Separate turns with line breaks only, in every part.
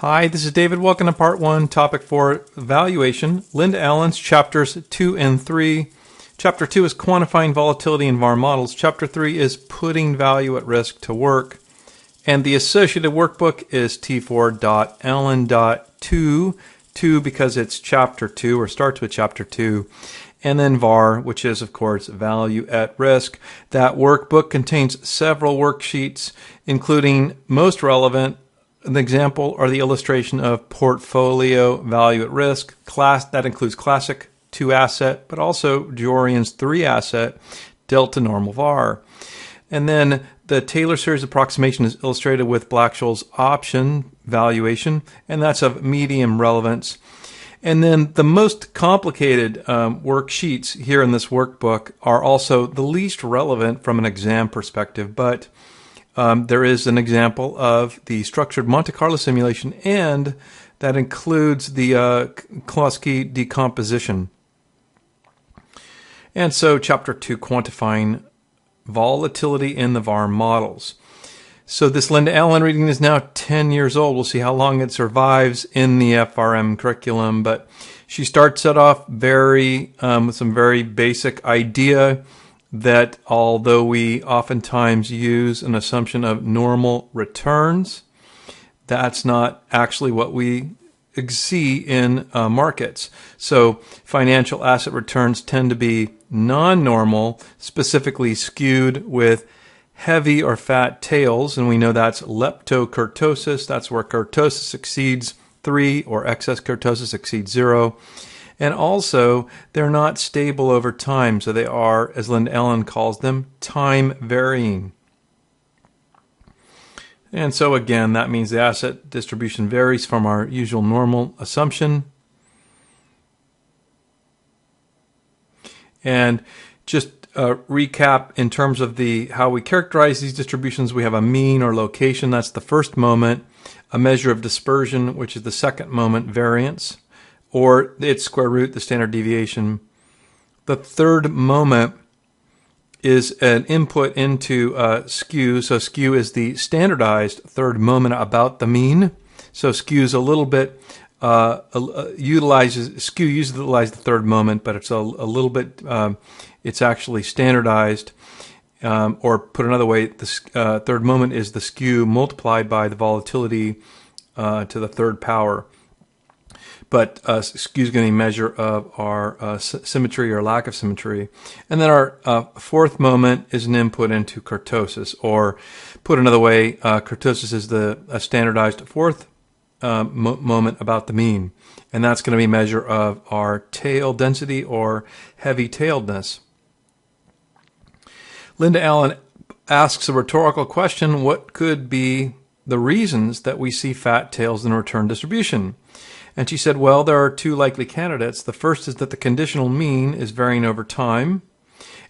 Hi, this is David. Welcome to Part 1, Topic 4, Valuation. Linda Allen's Chapters 2 and 3. Chapter 2 is Quantifying Volatility in VAR Models. Chapter 3 is Putting Value at Risk to Work. And the associated workbook is T4.Allen.2, 2 because it's Chapter 2, or starts with Chapter 2. And then VAR, which is, of course, Value at Risk. That workbook contains several worksheets, including most relevant. An example or the illustration of portfolio value at risk. That includes classic 2-asset, but also Jorian's 3-asset delta normal VAR. And then the Taylor series approximation is illustrated with Black-Scholes option valuation, and that's of medium relevance. And then the most complicated worksheets here in this workbook are also the least relevant from an exam perspective, but there is an example of the structured Monte Carlo simulation, and that includes the Klossky decomposition. And so Chapter 2, Quantifying Volatility in the VAR Models. So this Linda Allen reading is now 10 years old. We'll see how long it survives in the FRM curriculum, but she starts it off with some very basic idea that although we oftentimes use an assumption of normal returns, that's not actually what we see in markets. So financial asset returns tend to be non-normal, specifically skewed with heavy or fat tails, and we know that's leptokurtosis. That's where kurtosis exceeds 3 or excess kurtosis exceeds 0. And also, they're not stable over time, so they are, as Linda Allen calls them, time varying. And so again, that means the asset distribution varies from our usual normal assumption. And just recap in terms of how we characterize these distributions. We have a mean or location, that's the first moment, a measure of dispersion, which is the second moment, variance, or its square root, the standard deviation. The third moment is an input into skew. So skew is the standardized third moment about the mean. So skew is a little bit utilizes the third moment, but it's a little bit it's actually standardized. Or put another way, the third moment is the skew multiplied by the volatility to the third power. But skew is going to be a measure of our symmetry or lack of symmetry. And then our fourth moment is an input into kurtosis, or put another way, kurtosis is a standardized fourth moment about the mean. And that's going to be a measure of our tail density or heavy tailedness. Linda Allen asks a rhetorical question: what could be the reasons that we see fat tails in a return distribution? And she said, well, there are two likely candidates. The first is that the conditional mean is varying over time.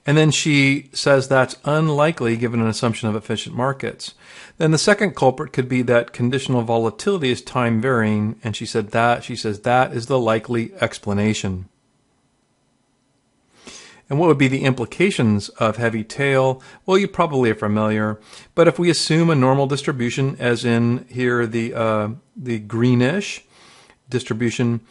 And then she says that's unlikely given an assumption of efficient markets. Then the second culprit could be that conditional volatility is time varying. And she says that is the likely explanation. And what would be the implications of heavy tail? Well, you probably are familiar. But if we assume a normal distribution, as in here the greenish distribution,